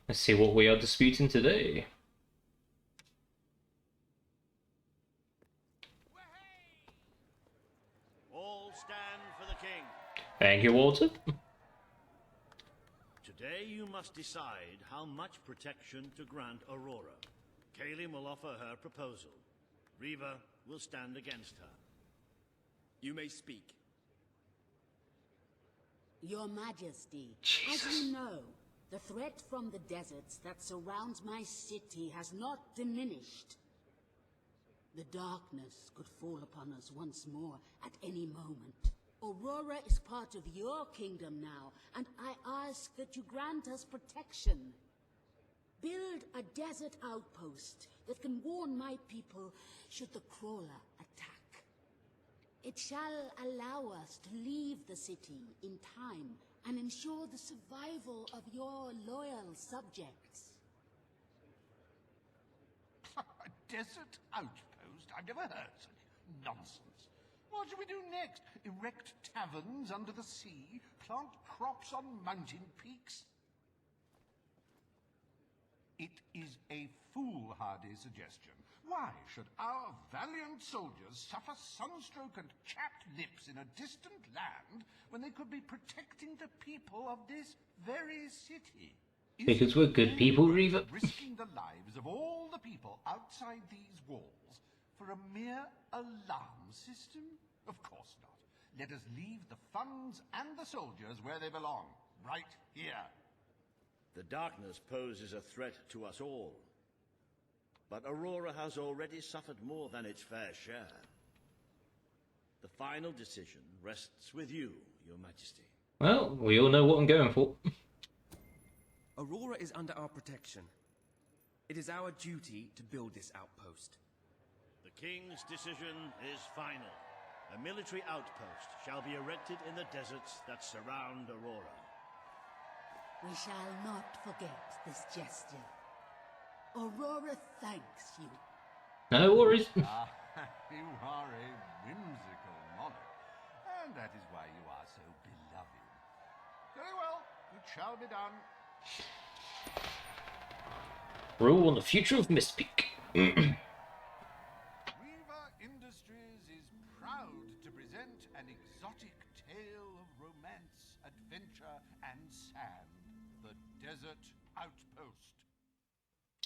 Let's see what we are disputing today. All stand for the king. Thank you, Walter. Today you must decide how much protection to grant Aurora. Kaelin will offer her proposal. Riva will stand against her. You may speak. Your Majesty, Jesus. as you know, the threat from the deserts that surrounds my city has not diminished. The darkness could fall upon us once more at any moment. Aurora is part of your kingdom now, and I ask that you grant us protection. Build a desert outpost that can warn my people should the crawler attack. It shall allow us to leave the city in time and ensure the survival of your loyal subjects. A desert outpost? I've never heard such nonsense. What should we do next? Erect taverns under the sea? Plant crops on mountain peaks? It is a foolhardy suggestion. Why should our valiant soldiers suffer sunstroke and chapped lips in a distant land when they could be protecting the people of this very city? Because we're good people, Riva. Risking the lives of all the people outside these walls for a mere alarm system? Of course not. Let us leave the funds and the soldiers where they belong, right here. The darkness poses a threat to us all. But Aurora has already suffered more than its fair share. The final decision rests with you, Your Majesty. Well, we all know what I'm going for. Aurora is under our protection. It is our duty to build this outpost. The king's decision is final. A military outpost shall be erected in the deserts that surround Aurora. We shall not forget this gesture. Aurora thanks you. No worries. You are a whimsical monarch, and that is why you are so beloved. Very well, it shall be done. Rule on the future of Mistpeak. Riva Industries is proud to present an exotic tale of romance, adventure, and sand. The Desert Outpost.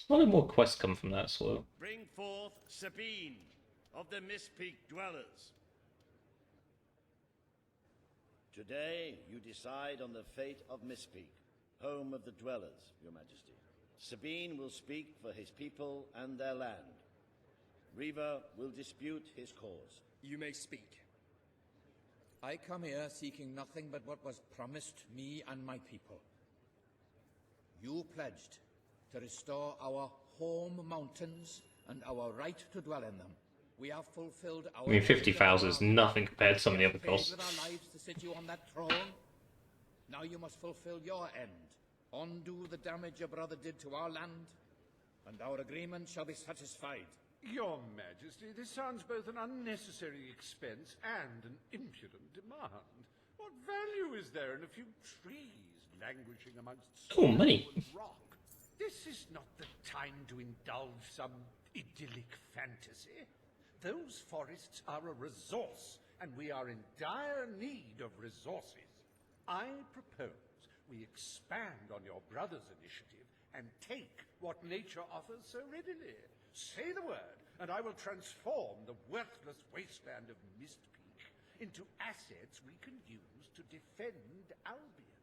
What more quests come from that as well? Bring forth Sabine of the Mistpeak Dwellers. Today you decide on the fate of Mistpeak, home of the Dwellers, Your Majesty. Sabine will speak for his people and their land. Riva will dispute his cause. You may speak. I come here seeking nothing but what was promised me and my people. You pledged to restore our home mountains and our right to dwell in them. We have fulfilled our... I mean, 50,000 is nothing compared to some of the other paid costs. with our lives to sit you on that throne. Now you must fulfill your end. Undo the damage your brother did to our land, and our agreement shall be satisfied. Your Majesty, this sounds both an unnecessary expense and an impudent demand. What value is there in a few trees languishing amongst Oh, money. snow and rock? This is not the time to indulge some idyllic fantasy. Those forests are a resource, and we are in dire need of resources. I propose we expand on your brother's initiative and take what nature offers so readily. Say the word, and I will transform the worthless wasteland of Mistpeak into assets we can use to defend Albion.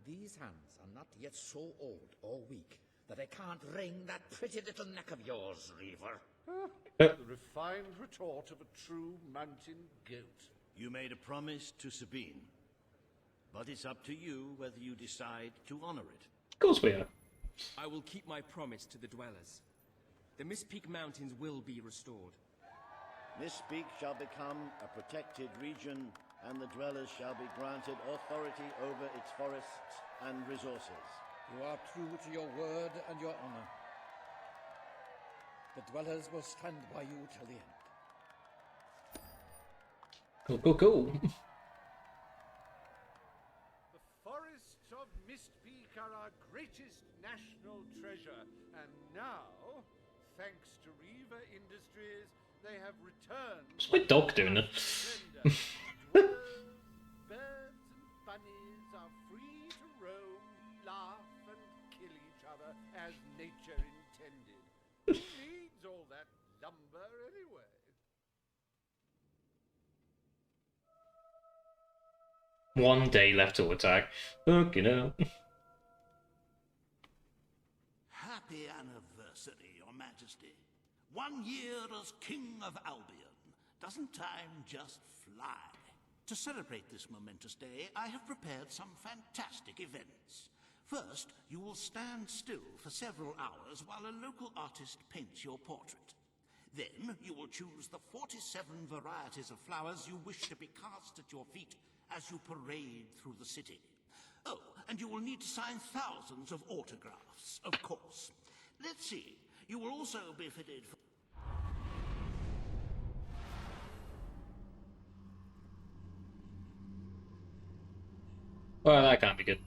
These hands are not yet so old or weak that I can't wring that pretty little neck of yours, Reaver. The refined retort of a true mountain goat. You made a promise to Sabine, but it's up to you whether you decide to honor it. Of course we are. I will keep my promise to the Dwellers. The Mistpeak Mountains will be restored. Mistpeak shall become a protected region, and the Dwellers shall be granted authority over its forests and resources. You are true to your word and your honor. The Dwellers will stand by you till the end. Cool, cool, cool. The forests of Mistpeak are our greatest national treasure, and now, thanks to Reaver Industries, they have returned. What's my dog doing? Dwellers, birds and bunnies are free to roam, laugh and kill each other as nature intended. Who needs all that lumber anyway? One day left to attack. Fucking hell. Happy anniversary, Your Majesty. 1 year as King of Albion. Doesn't time just fly? To celebrate this momentous day, I have prepared some fantastic events. First, you will stand still for several hours while a local artist paints your portrait. Then, you will choose the 47 varieties of flowers you wish to be cast at your feet as you parade through the city. Oh, and you will need to sign thousands of autographs, of course. Let's see, you will also be fitted for... Well, that can't be good.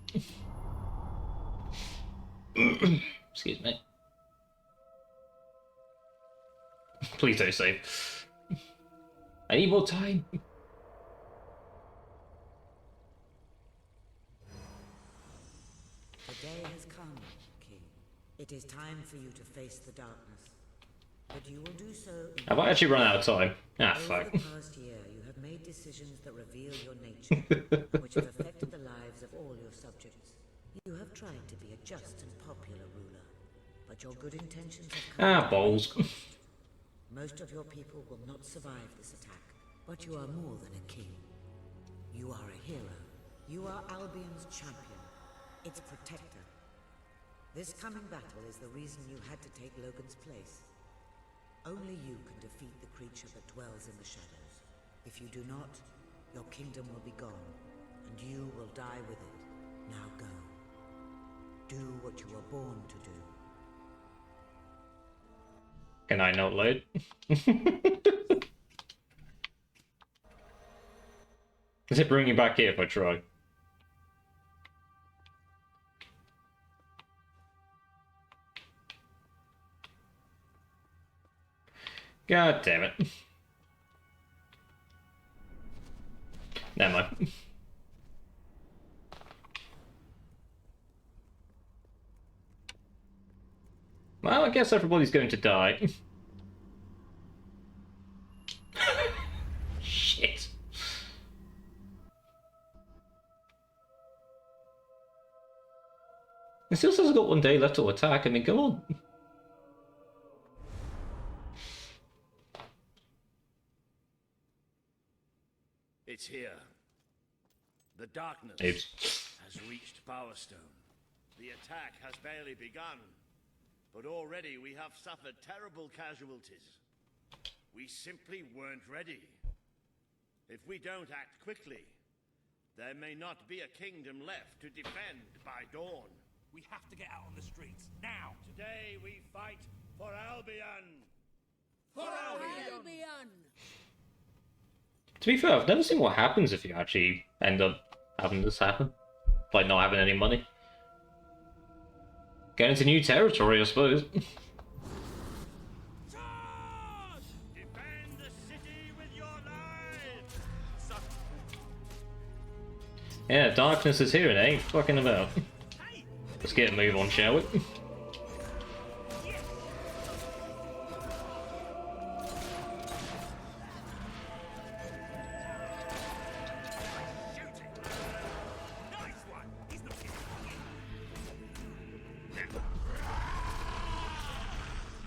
Excuse me. Please don't save. I need more time. The day has come, King. It is time for you to face the darkness. But you will do so in... Have I actually run out of time? Ah, Over fuck. the past year, you have made decisions that reveal your nature, which have affected the lives of all your subjects. You have tried to be a just and popular ruler, but your good intentions have come Ah, at balls. great cost. Most of your people will not survive this attack, but you are more than a king. You are a hero. You are Albion's champion, its protector. This coming battle is the reason you had to take Logan's place. Only you can defeat the creature that dwells in the shadows. If you do not, your kingdom will be gone, and you will die with it. Now go. Do what you were born to do. Can I not load? Does it bring you back here if I try? God damn it. Never mind. Well, I guess everybody's going to die. Shit. It still says I've got 1 day left to attack. I mean, come on. It's here. The darkness Oops. has reached Power Stone. The attack has barely begun, but already we have suffered terrible casualties. We simply weren't ready. If we don't act quickly, there may not be a kingdom left to defend by dawn. We have to get out on the streets, now! Today we fight for Albion! For Albion! To be fair, I've never seen what happens if you actually end up having this happen. Like not having any money. Get into new territory, I suppose. Charge! Defend the city with your lives! Yeah, darkness is here and it ain't fucking about. Let's get a move on, shall we?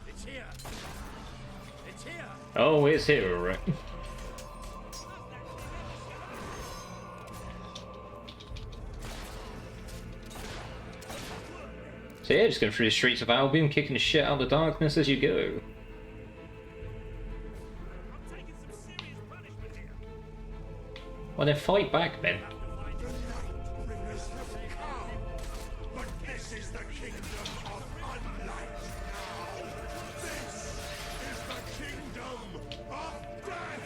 It's here! It's here! Oh, it's here, alright. So yeah, just going through the streets of Albion, kicking the shit out of the darkness as you go. Well then fight back, Ben. But this is the kingdom of unlight now. This is the kingdom of death.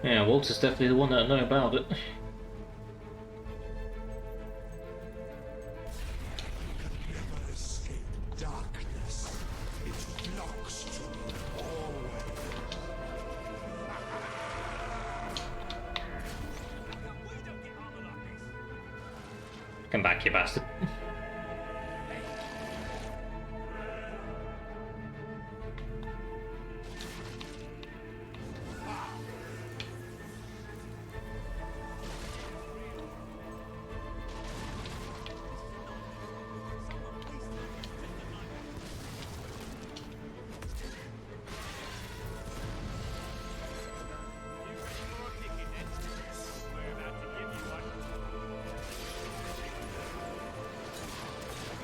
Yeah, Walter's definitely the one that know about it. Never escape darkness. It flocks to you always. Come back, you bastard.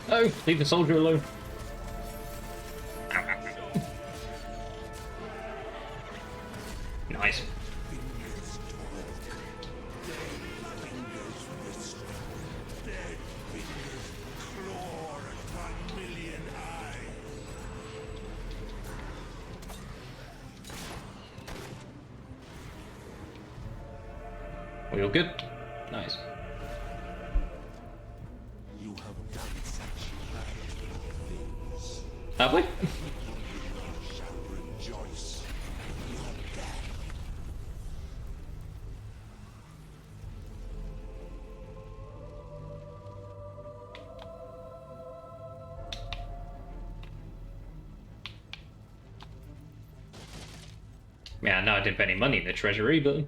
No, leave the soldier alone. Ow, ow, ow. Nice. Fingers talk. Dead fingers whisper. Dead fingers claw at 1,000,000 eyes. We all good? Nice. You have done such bad things. Have we? Shall rejoice in your death. Yeah, no, I didn't put any money in the treasury, but...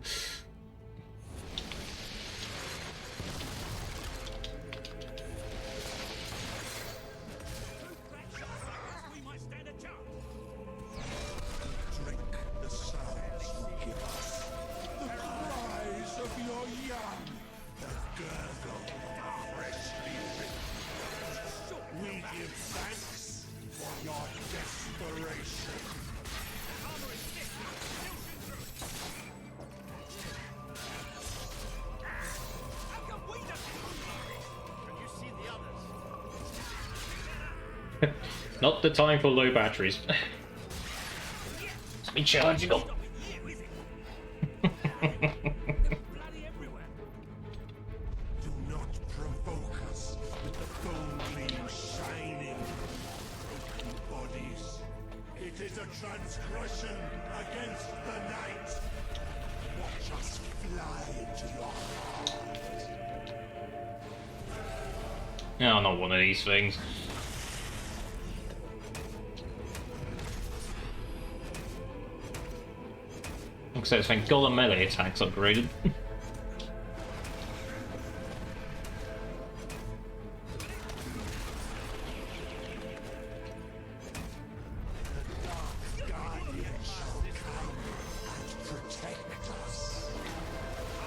We might stand a chance. Drink the sounds you give us. The cries of your young. The gurgle of freshly written. We give thanks for your desperation. Not the time for low batteries. Let me charging up. Do not provoke us with the bone gleam shining from broken bodies. It is a transgression against the night. Watch us fly into your heart. No, not one of these things. Looks like thank God the melee attack's upgraded. Guardian shall come and protect us.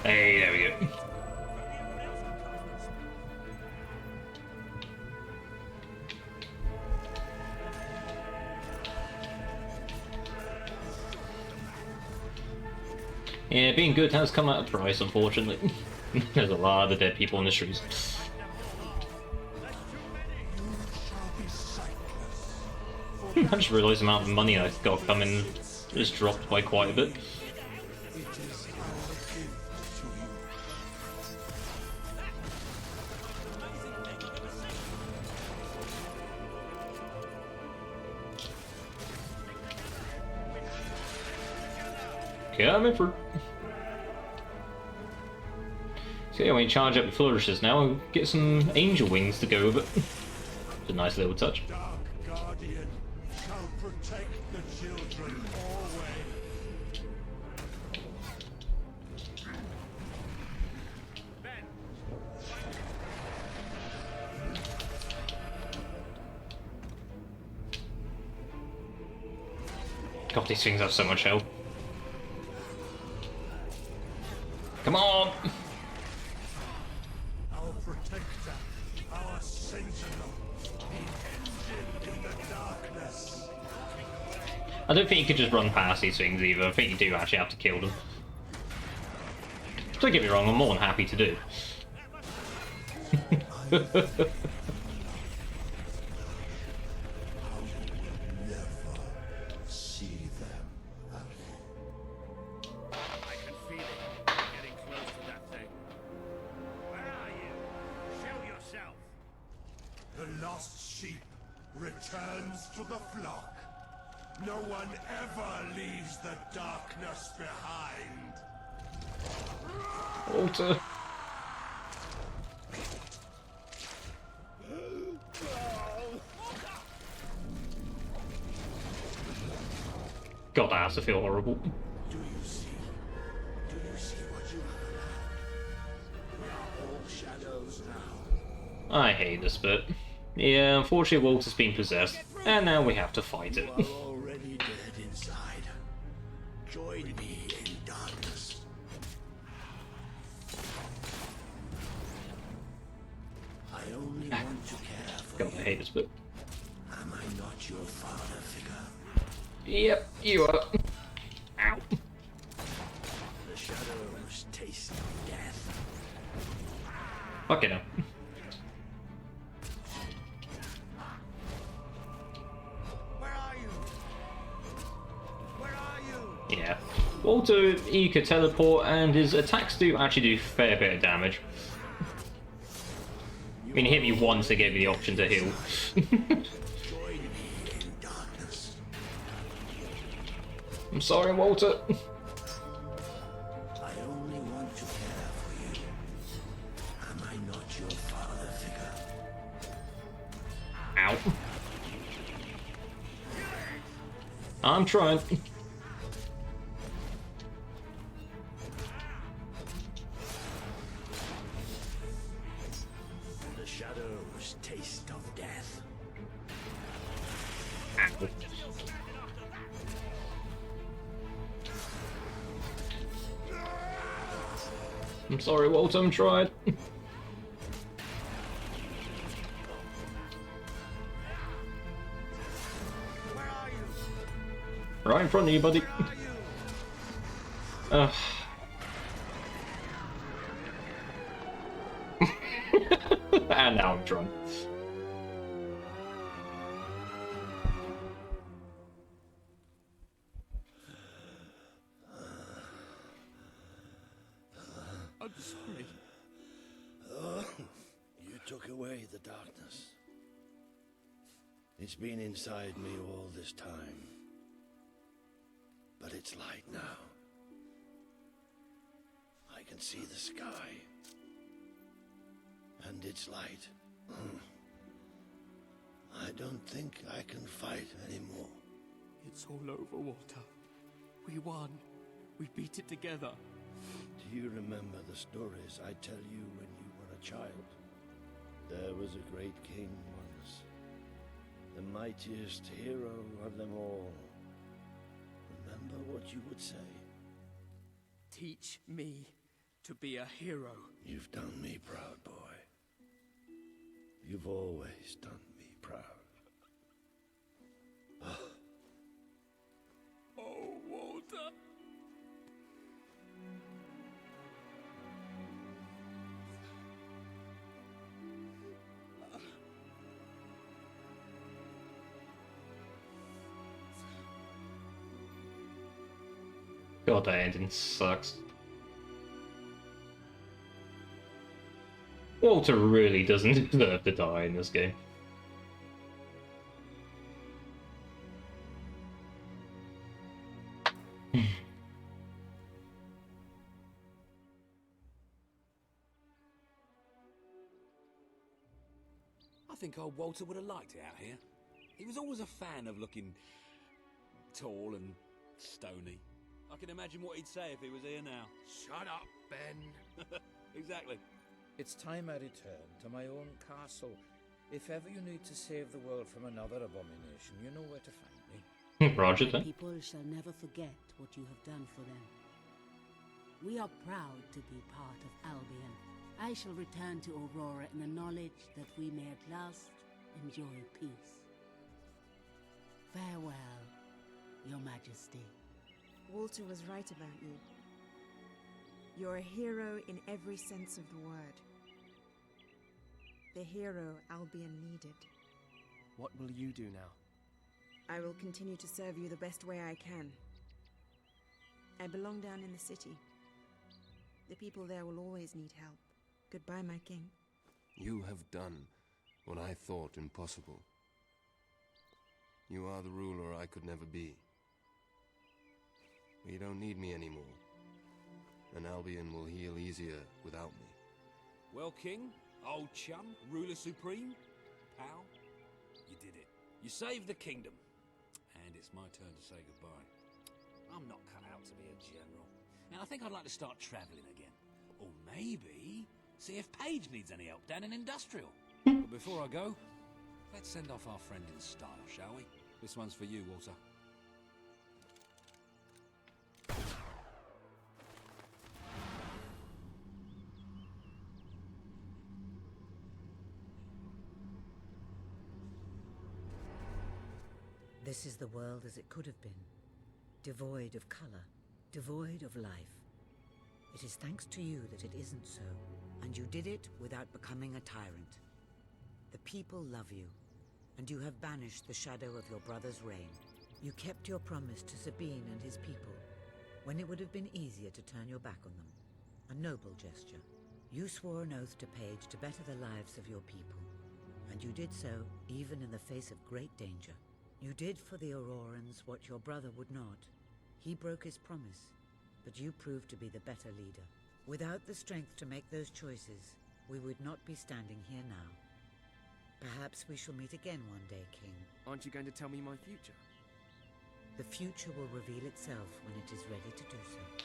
Hey, there we go. Yeah, being good has come at a price, unfortunately. There's a lot of dead people in the streets. I just realised the amount of money I've got coming just dropped by quite a bit. It is our gift to you. Coming through. So yeah, when you charge up your flourishes now, we'll get some angel wings to go with it. It's a nice little touch. Dark Guardian shall protect the children always. God, these things have so much health. Come on! Our protector, our sentinel, the engine in the darkness. I don't think you could just run past these things either. I think you do actually have to kill them. Don't get me wrong, I'm more than happy to do. See them. I can feel The lost sheep returns to the flock. No one ever leaves the darkness behind. Walter. God, that has to feel horrible. Do you see? Do you see what you have? We are all shadows now. I hate this bit. Yeah, unfortunately Walter's been possessed, and now we have to fight it. You are already dead inside. Join me in darkness. I only want to care for God, I hate this bit. Am I not your father figure? Yep, you are. Ow. The shadows taste death. Fucking hell. Where are you? Where are you? Yeah. Walter, he could teleport, and his attacks do actually do a fair bit of damage. I mean, he hit me once, it gave me the option to heal. Join me in darkness. I'm sorry, Walter. I only want to care for you. Am I not your father figure? Ow. I'm trying. The shadows taste of death. Ow. I'm sorry, Walter, I'm trying. Where are you? Right in front of you, buddy. Where are you? And now I'm drunk. I'm sorry. You took away the darkness. It's been inside me all this time. But it's light now. I can see the sky. And it's light. I don't think I can fight anymore. It's all over, Walter. We won. We beat it together. Do you remember the stories I tell you when you were a child? There was a great king once, the mightiest hero of them all. Remember what you would say? Teach me to be a hero. You've done me proud, boy. You've always done me proud. Oh, Walter. God, that ending sucks. Walter really doesn't deserve to die in this game. I think old Walter would have liked it out here. He was always a fan of looking tall and stony. I can imagine what he'd say if he was here now. Shut up, Ben. Exactly. It's time I return to my own castle. If ever you need to save the world from another abomination, you know where to find me. Roger then. People shall never forget what you have done for them. We are proud to be part of Albion. I shall return to Aurora in the knowledge that we may at last enjoy peace. Farewell, Your Majesty. Walter was right about you. You're a hero in every sense of the word. The hero Albion needed. What will you do now? I will continue to serve you the best way I can. I belong down in the city. The people there will always need help. Goodbye, my king. You have done what I thought impossible. You are the ruler I could never be. But you don't need me anymore. And Albion will heal easier without me. Well, King, old chum, ruler supreme, pal, you did it. You saved the kingdom. And it's my turn to say goodbye. I'm not cut out to be a general. And I think I'd like to start travelling again. Or maybe see if Paige needs any help down in Industrial. But before I go, let's send off our friend in style, shall we? This one's for you, Walter. This is the world as it could have been. Devoid of color, devoid of life. It is thanks to you that it isn't so, and you did it without becoming a tyrant. The people love you, and you have banished the shadow of your brother's reign. You kept your promise to Sabine and his people, when it would have been easier to turn your back on them. A noble gesture. You swore an oath to Paige to better the lives of your people, and you did so even in the face of great danger. You did for the Aurorans what your brother would not. He broke his promise, but you proved to be the better leader. Without the strength to make those choices, we would not be standing here now. Perhaps we shall meet again one day, King. Aren't you going to tell me my future? The future will reveal itself when it is ready to do so.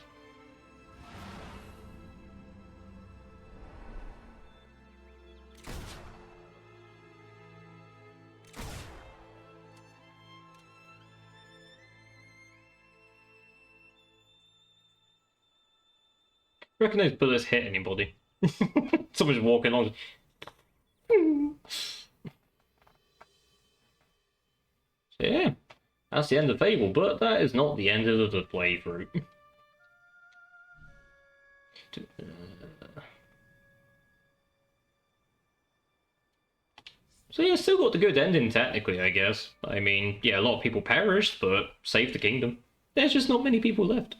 I reckon those bullets hit anybody. Someone's walking along. So yeah, that's the end of Fable, but that is not the end of the playthrough. So yeah, still got the good ending technically, I guess. I mean, yeah, a lot of people perished, but saved the kingdom. There's just not many people left.